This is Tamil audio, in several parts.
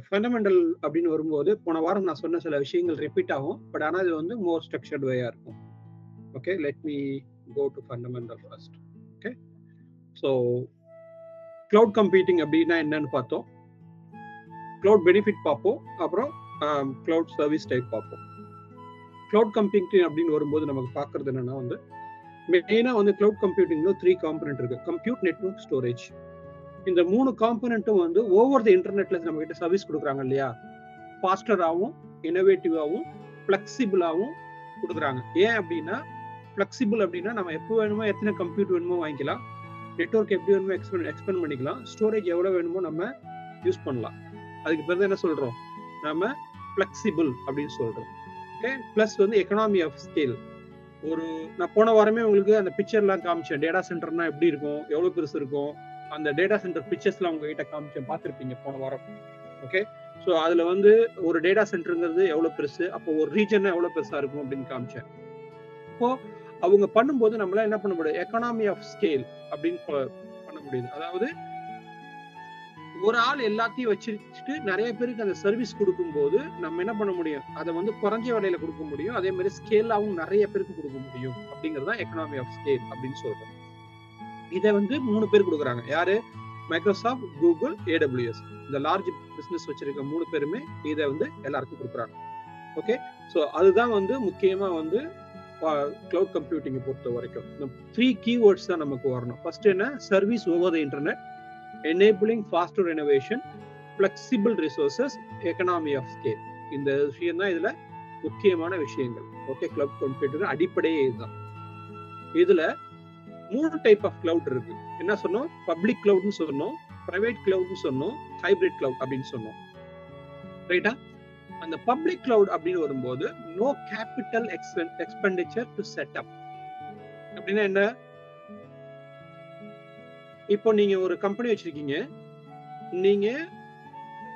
ஃபண்டமெண்டல் அப்படின்னு வரும்போது போன வாரம் நான் சொன்ன சில விஷயங்கள் ரிப்பீட் ஆகும். பட் ஆனால் இது வந்து மோர் ஸ்ட்ரக்சர்ட் வேயா இருக்கும். Okay, let me go to fundamental first. Okay, so cloud computing அப்படின்னா என்னன்னு பார்த்தோம். கிளவுட் பெனிஃபிட் பார்ப்போம், அப்புறம் கிளவுட் சர்வீஸ் டைப் பார்ப்போம். கிளவுட் கம்ப்யூட்டிங் அப்படின்னு வரும்போது நமக்கு பார்க்கறது என்னன்னா வந்து மெயினாக வந்து கிளவுட் கம்ப்யூட்டிங்ல 3 காம்பனன்ட் இருக்கு. Compute, network, storage. இந்த 3 காம்பனன்ட்டும் வந்து ஓவர் த இன்டர்நெட்ல நம்ம கிட்ட சர்வீஸ் கொடுக்குறாங்க இல்லையா, ஃபாஸ்டராகவும் இனோவேட்டிவாகவும் ஃபிளெக்சிபிளாகவும் கொடுக்குறாங்க. ஏன் அப்படின்னா ஃபிளெக்சிபிள் அப்படின்னா நம்ம எப்போ வேணுமோ எத்தனை கம்ப்யூட் வேணுமோ வாங்கிக்கலாம், நெட்வொர்க் எப்படி வேணுமோ எக்ஸ்பெண்ட் பண்ணிக்கலாம், ஸ்டோரேஜ் எவ்வளோ வேணுமோ நம்ம யூஸ் பண்ணலாம். அதுக்கு பிறகு என்ன சொல்றோம், நம்ம ஃபிளெக்சிபிள் அப்படின்னு சொல்றோம். ஓகே, பிளஸ் வந்து எக்கனாமி ஆஃப் ஸ்கேல். நான் போன வாரமே உங்களுக்கு அந்த பிக்சர்லாம் காமிச்சேன். டேட்டா சென்டர்னா எப்படி இருக்கும், எவ்வளோ பெருசு இருக்கும், அந்த டேட்டா சென்டர் பிக்சர்ஸ்லாம் உங்ககிட்ட காமிச்சேன், பார்த்துருப்பீங்க போன வாரம். ஓகே, ஸோ அதுல வந்து ஒரு டேட்டா சென்டருங்கிறது எவ்வளோ பெருசு, அப்போ ஒரு ரீஜன் எவ்வளோ பெருசா இருக்கும் அப்படின்னு காமிச்சேன். இப்போ அவங்க பண்ணும்போது நம்மளால என்ன பண்ண முடியும், எக்கனாமி ஆஃப் ஸ்கேல் அப்படின்னு பண்ண முடியுது. அதாவது ஒரு ஆள் எல்லாத்தையும் வச்சுட்டு நிறைய பேருக்கு அந்த சர்வீஸ் கொடுக்கும்போது நம்ம என்ன பண்ண முடியும், அதை வந்து குறைஞ்ச விலையில கொடுக்க முடியும், அதே மாதிரி ஸ்கேலாவும் நிறைய பேருக்கு கொடுக்க முடியும். அப்படிங்கிறது தான் எக்கனாமி ஆஃப் ஸ்கேல் அப்படின்னு சொல்றோம். இதை வந்து 3 பேர் கொடுக்குறாங்க. யாரு, மைக்ரோசாஃப்ட், கூகுள், AWS. இந்த லார்ஜ் பிசினஸ் வச்சிருக்க 3 பேருமே இதை வந்து எல்லாருக்கும் கொடுக்குறாங்க. ஓகே, ஸோ அதுதான் வந்து முக்கியமா வந்து கிளவுட் கம்ப்யூட்டிங்கை பொறுத்த வரைக்கும் 3 கீவேர்ட்ஸ் தான் நமக்கு வரணும். ஃபர்ஸ்ட் என்ன, service over the internet, enabling faster innovation, flexible resources, economy of scale. இந்த விஷயம் தான் இதுல முக்கியமான விஷயங்கள். ஓகே, கிளவுட் கம்ப்யூட்டிங் அடிப்படையே இதுதான். இதுல 3 டைப் ஆஃப் கிளவுட் இருக்கு. என்ன சொன்னோம், பப்ளிக் கிளவுட்னு சொன்னோம், பிரைவேட் கிளவுட்னு சொன்னோம், ஹைபிரிட் கிளவுட் அப்படின்னு சொன்னோம். ரைட்டா? அந்த பப்ளிக் கிளவுட் அப்படின்னு வரும்போது no capital expenditure to set up. அப்படின்னா என்ன, இப்போ நீங்க ஒரு கம்பெனி வச்சிருக்கீங்க, நீங்க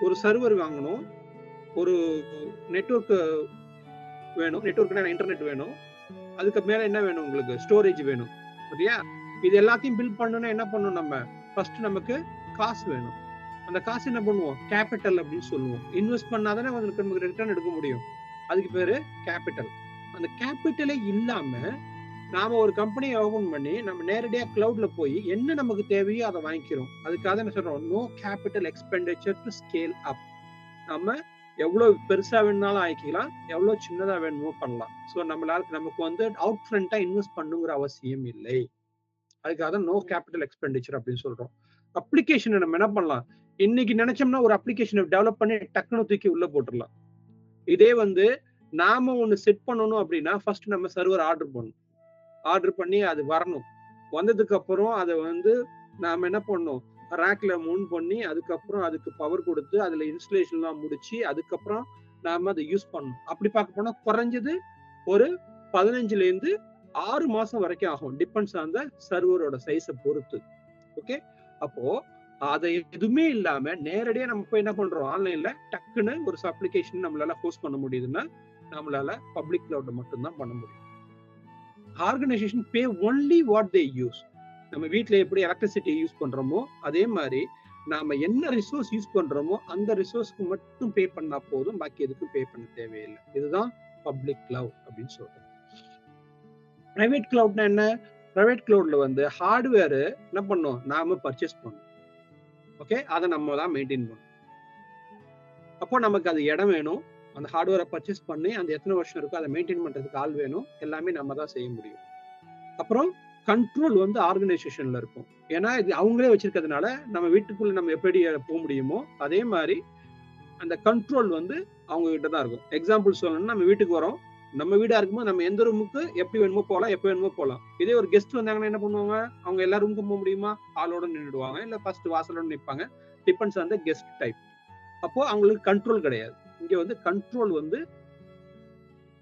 ஒரு சர்வர் வாங்கணும், ஒரு நெட்வொர்க் வேணும், நெட்வொர்க்னா இன்டர்நெட் வேணும், அதுக்கு மேல என்ன வேணும், உங்களுக்கு ஸ்டோரேஜ் வேணும். சரியா? இது எல்லாத்தையும் பில்ட் பண்ணணும்னா என்ன பண்ணணும், நம்ம ஃபர்ஸ்ட் நமக்கு காசு வேணும். அந்த காசு என்ன பண்ணுவோம், கேபிட்டல் அப்படின்னு சொல்லுவோம். இன்வெஸ்ட் பண்ணாதானே நமக்கு ரிட்டர்ன் எடுக்க முடியும், அதுக்கு பேரு கேபிட்டல். அந்த கேபிட்டலே இல்லாம நாம ஒரு கம்பெனியை ஓபன் பண்ணி நம்ம நேரடியா கிளவுட்ல போய் என்ன நமக்கு தேவையோ அதை வாங்கிக்கிறோம். அதுக்காக என்ன சொல்றோம், no capital expenditure to scale up. நம்ம எவ்வளவு பெருசா வேணும்னாலும் ஆக்கிக்கலாம், எவ்வளவு சின்னதா வேணுமோ பண்ணலாம். ஸோ நமக்கு வந்து அவுட் ஃப்ரண்டா இன்வெஸ்ட் பண்ணுங்கிற அவசியம் இல்லை. அதுக்காக தான் நோ கேபிட்டல் எக்ஸ்பெண்டிச்சர் அப்படின்னு சொல்றோம். அப்ளிகேஷனை நம்ம என்ன பண்ணலாம், இன்னைக்கு நினைச்சோம்னா ஒரு அப்ளிகேஷனை டெவலப் பண்ணி டக்குனு தூக்கி உள்ள போட்டுடலாம். இதே வந்து நாம ஒண்ணு செட் பண்ணணும் அப்படின்னா ஃபர்ஸ்ட் நம்ம சர்வர் ஆர்டர் பண்ணி அது வரணும். வந்ததுக்கு அப்புறம் அதை வந்து நாம என்ன பண்ணணும், ரேக்ல மவுண்ட் பண்ணி அதுக்கப்புறம் அதுக்கு பவர் கொடுத்து அதுல இன்ஸ்டலேஷன் எல்லாம் முடிச்சு அதுக்கப்புறம் நாம அதை யூஸ் பண்ணணும். அப்படி பார்க்க போனா குறைஞ்சது ஒரு 15ல இருந்து 6 மாசம் வரைக்கும் ஆகும், டிபெண்ட்ஸ் ஆன் த சர்வரோட சைஸை பொறுத்து. ஓகே, அப்போ அதை எதுவுமே இல்லாம நேரடியா நம்ம போய் என்ன பண்றோம், ஆன்லைன்ல டக்குன்னு ஒரு அப்ளிகேஷன் நம்மளால ஹோஸ்ட் பண்ண முடியுதுன்னா நம்மளால பப்ளிக் கிளவுட் மட்டும்தான் பண்ண முடியும். Organisation pay only what they use. நம்ம வீட்டுல எப்படி எலக்ட்ரிசிட்டி யூஸ் பண்றோமோ அதே மாதிரி நாம என்ன ரிசோர்ஸ் யூஸ் பண்றோமோ அந்த ரிசோர்ஸ்க்கு மட்டும் பே பண்ணா போதும், பாக்கி எதுக்கும் பே பண்ண தேவையில்லை. இதுதான் பப்ளிக் கிளவுட் அப்படின்னு சொல்றோம். பிரைவேட் கிளவுட்னா என்ன, பிரைவேட் கிளவுட்ல வந்து ஹார்ட்வேர் என்ன பண்ணும், நாம பர்ச்சேஸ் பண்ணணும். ஓகே, அதை நம்ம தான் மெயின்டைன் பண்ணணும். அப்போ நமக்கு அது இடம் வேணும், அந்த ஹார்ட்வேரை பர்ச்சேஸ் பண்ணி அந்த எத்தனை வருஷம் இருக்கோ அதை மெயின்டைன் பண்றதுக்கு ஆள் வேணும், எல்லாமே நம்ம தான் செய்ய முடியும். அப்புறம் கண்ட்ரோல் வந்து ஆர்கனைசேஷன்ல இருக்கும். ஏன்னா இது அவங்களே வச்சிருக்கிறதுனால நம்ம வீட்டுக்குள்ள நம்ம எப்படி போக முடியுமோ அதே மாதிரி அந்த கண்ட்ரோல் வந்து அவங்க கிட்ட தான் இருக்கும். எக்ஸாம்பிள் சொல்லணும்னா நம்ம வீட்டுக்கு வரோம், நம்ம வீடா இருக்கும்போது நம்ம எந்த ரூமுக்கு எப்படி வேணுமோ போகலாம், எப்போ வேணுமோ போகலாம். இதே ஒரு கெஸ்ட் வந்தாங்கன்னா என்ன பண்ணுவாங்க, அவங்க எல்லா ரூமுக்கும் போக முடியுமா, ஆளோட நின்றுடுவாங்க, இல்ல ஃபர்ஸ்ட் வாசலோட நிற்பாங்க, depends on the guest type. அப்போ அவங்களுக்கு கண்ட்ரோல் கிடையாது. இங்க வந்து கண்ட்ரோல் வந்து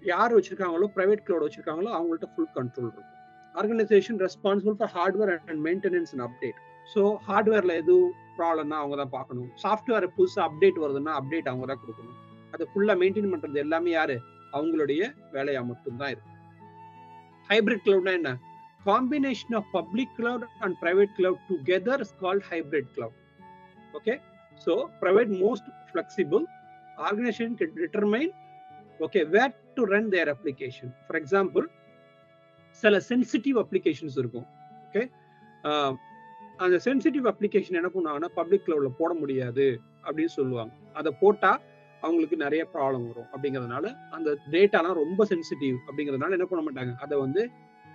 யார் வச்சிருக்காங்களோ, பிரைவேட் கிளவுட் வச்சிருக்காங்களோ அவங்கள்ட்ட ஃபுல் கண்ட்ரோல் இருக்கும். Organisation responsible for hardware and maintenance and update. So ஹார்ட்வேர்ல எதுவும் ப்ராப்ளம்னா அவங்க தான் பார்க்கணும், சாஃப்ட்வேர் புதுசாக அப்டேட் வருதுன்னா அப்டேட் அவங்க தான் கொடுக்கணும், அதை ஃபுல்லா மெயின்டைன் பண்றது எல்லாமே யாரு, அவங்களுடைய வேலையா மட்டும்தான் இருக்கு. ஹைபிரிட் கிளவுட்னா என்ன, combination of public cloud and private cloud together is called hybrid cloud. Okay, so private most flexible. Organization can determine, okay, where to run their application. For example, சில சென்சிட்டிவ் அப்ளிகேஷன்ஸ் இருக்கும். ஓகே, அந்த சென்சிட்டிவ் அப்ளிகேஷன் என்ன பண்ணுவாங்கன்னா பப்ளிக் கிளவுட்ல போட முடியாது அப்படின்னு சொல்லுவாங்க. அதை போட்டா அவங்களுக்கு நிறைய ப்ராப்ளம் வரும். அப்படிங்கிறதுனால அந்த டேட்டாலாம் ரொம்ப சென்சிட்டிவ் அப்படிங்கிறதுனால என்ன பண்ண மாட்டாங்க, அதை வந்து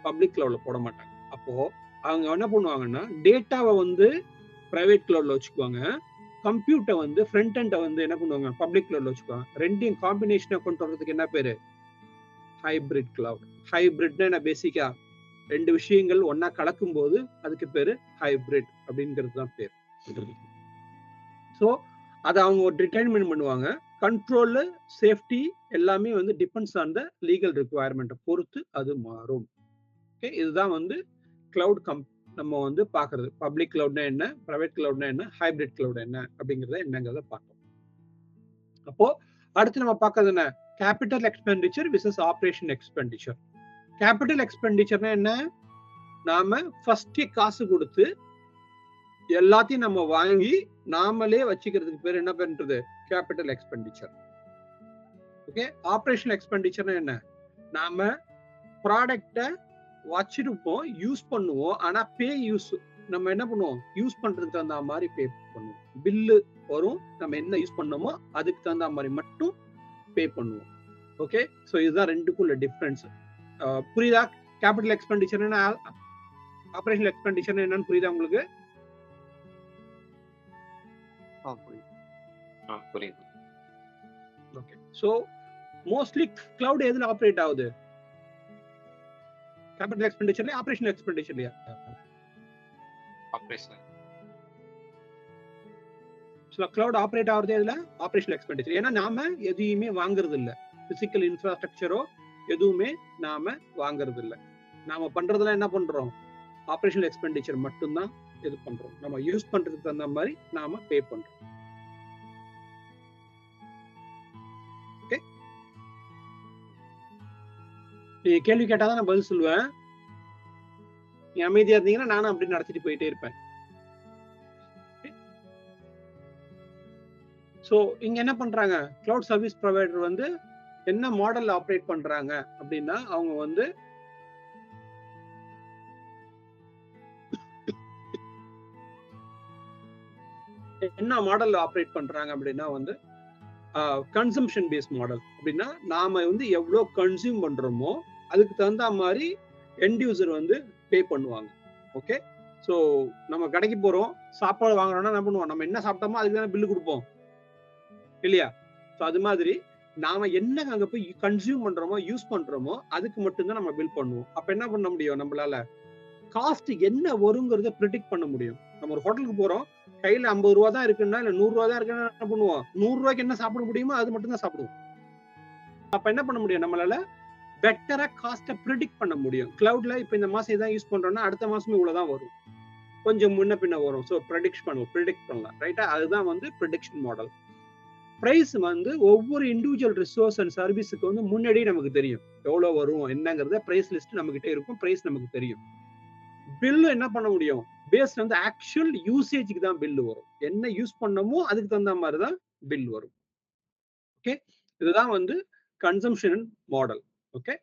பப்ளிக் கிளவுட்ல போட மாட்டாங்க. அப்போ அவங்க என்ன பண்ணுவாங்கன்னா டேட்டாவை வந்து பிரைவேட் கிளவுட்ல வச்சுக்குவாங்க, கம்ப்யூட்டர் வந்து ஃப்ரண்ட் எண்டை வந்து என்ன பண்ணுவாங்க பப்ளிக் கிளவுட்ல வச்சுக்குவாங்க. ரெண்டையும் காம்பினேஷனை கொண்டு வர்றதுக்கு என்ன பேரு, ஹைபிரிட் கிளவுட். ஹைபிரிட்னா என்ன, பேசிக்கா ரெண்டு விஷயங்கள் ஒன்னா கலக்கும் போது அதுக்கு பேரு ஹைபிரிட் அப்படிங்கிறது தான் பேர். ஸோ அதை அவங்க ஒரு டிட்டர்மின் பண்ணுவாங்க. கண்ட்ரோல், சேஃப்டி எல்லாமே வந்து டிபெண்ட்ஸ் ஆன் த லீகல் ரிக்குவயர்மெண்ட்டை பொறுத்து அது மாறும். ஓகே, இதுதான் வந்து கிளவுட் நம்ம வந்து பாக்குறது. பப்ளிக் கிளவுட்னா என்ன, பிரைவேட் கிளவுட்னா என்ன, ஹைபிரிட் கிளவுட் என்ன அப்படிங்கறத என்னங்கிறத பார்த்தோம். அப்போ அடுத்து நம்ம பார்க்கறது என்ன, capital expenditure versus operation expenditure. Capital எக்ஸ்பெண்டிச்சர்னா என்ன, நாம ஃபர்ஸ்ட் காசு கொடுத்து எல்லாத்தையும் நம்ம வாங்கி நாமளே வச்சுக்கிறதுக்கு பேர் என்ன பண்றது, கேபிட்டல் எக்ஸ்பெண்டிச்சர். ஓகே, ஆபரேஷன் எக்ஸ்பெண்டிச்சர்னா என்ன, நாம ப்ராடக்டை வச்சிருப்போம், யூஸ் பண்ணுவோம், ஆனா பே யூஸ் நம்ம என்ன பண்ணுவோம், யூஸ் பண்றதுக்கு தகுந்த மாதிரி பே பண்ணுவோம். பில்லு வரும், நம்ம என்ன யூஸ் பண்ணோமோ அதுக்கு தகுந்த மாதிரி மட்டும் பே பண்ணுவோம். ஓகே, ஸோ இதுதான் ரெண்டுக்குள்ள டிஃபரன்ஸ். புரியுதா? கேபிட்டல் எக்ஸ்பெண்டிச்சர் என்ன, ஆபரேஷனல் எக்ஸ்பெண்டிச்சர் என்னன்னு புரியுதா உங்களுக்கு? புரியுது. ஓகே, ஸோ மோஸ்ட்லி கிளவுட் எதுல ஆப்ரேட் ஆகுது, கேபிட்டல் எக்ஸ்பெண்டிச்சர்ல, ஆபரேஷனல் எக்ஸ்பெண்டிச்சர்லையா? ஆபரேஷனல். ஸோ கிளவுட் ஆப்ரேட் ஆகுறது எதுல, ஆபரேஷனல் எக்ஸ்பெண்டிச்சர். ஏன்னா நாம எதையுமே வாங்குறது இல்லை, பிசிக்கல் இன்ஃப்ராஸ்ட்ரக்சரோ எதுவுமே நாம வாங்குறது இல்லை. நாம பண்றதுல என்ன பண்றோம், ஆபரேஷனல் எக்ஸ்பெண்டிச்சர் மட்டும்தான் இது பண்றோம். நம்ம யூஸ் பண்றதுக்கு தகுந்த மாதிரி நாம பே பண்றோம். ஓகே, நீங்க கேள்வி கேட்டாதான் நான் பதில் சொல்லுவேன். நீ அமைதியா இருந்தீங்கன்னா நானும் அப்படி நடத்திட்டு போயிட்டே இருப்பேன். ஸோ இங்க என்ன பண்றாங்க, கிளவுட் சர்வீஸ் ப்ரொவைடர் வந்து என்ன மாடல் ஆப்ரேட் பண்றாங்க அப்படின்னா, அவங்க வந்து என்ன மாடல் ஆப்ரேட் பண்றாங்க அப்படின்னா வந்து கன்சம்ஷன் பேஸ்ட் மாடல். அப்படின்னா நாம வந்து எவ்வளவு கன்சியூம் பண்றோமோ அதுக்கு தகுந்த மாதிரி எண்ட் யூசர் வந்து பே பண்ணுவாங்க. ஓகே, ஸோ நம்ம கடைக்கு போறோம், சாப்பாடு வாங்குறோம்னா என்ன பண்ணுவோம், நம்ம என்ன சாப்பிட்டோமோ அதுக்கு தானே பில்லு கொடுப்போம் இல்லையா? ஸோ அது மாதிரி நாம என்ன அங்க போய் கன்சியூம் பண்றோமோ யூஸ் பண்றோமோ அதுக்கு மட்டும்தான் நம்ம பில் பண்ணுவோம். அப்ப என்ன பண்ண முடியும், நம்மளால காஸ்ட் என்ன வருங்கிறத ப்ரிடிக்ட் பண்ண முடியும். நம்ம ஒரு ஹோட்டலுக்கு போறோம், கையில 50 ரூபா தான் இருக்குன்னா இல்ல 100 ரூபா தான் இருக்குன்னா என்ன பண்ணுவோம், 100 ரூபாய்க்கு என்ன சாப்பிட முடியுமோ அது மட்டும் தான் சாப்பிடுவோம். அப்ப என்ன பண்ண முடியும், நம்மளால பெட்டரா காஸ்ட்டை ப்ரிடிக்ட் பண்ண முடியும். கிளவுட்ல இப்ப இந்த மாசம் இதான் யூஸ் பண்றோம்னா அடுத்த மாசமும் இவ்வளவுதான் வரும், கொஞ்சம் முன்ன பின்ன வரும். ஸோ ப்ரெடிக்ட் பண்ணலாம், ரைட்டா? அதுதான் வந்து ப்ரெடிக்ஷன் மாடல். பிரைஸ் வந்து ஒவ்வொரு இண்டிவிஜுவல் ரிசோர்ஸ் அண்ட் சர்வீஸுக்கு வந்து முன்னாடியே நமக்கு தெரியும் எவ்வளவு வரும் என்னங்கிறத, பிரைஸ் லிஸ்ட் நம்ம கிட்ட இருக்கும், பிரைஸ் நமக்கு தெரியும். பில்லு என்ன பண்ண முடியும், பேஸ்ட் வந்து ஆக்சுவல் யூசேஜுக்கு தான் பில்லு வரும், என்ன யூஸ் பண்ணமோ அதுக்கு தகுந்த மாதிரி தான் பில் வரும். ஓகே, இதுதான் வந்து கன்சம்ஷன் மாடல். ஓகே,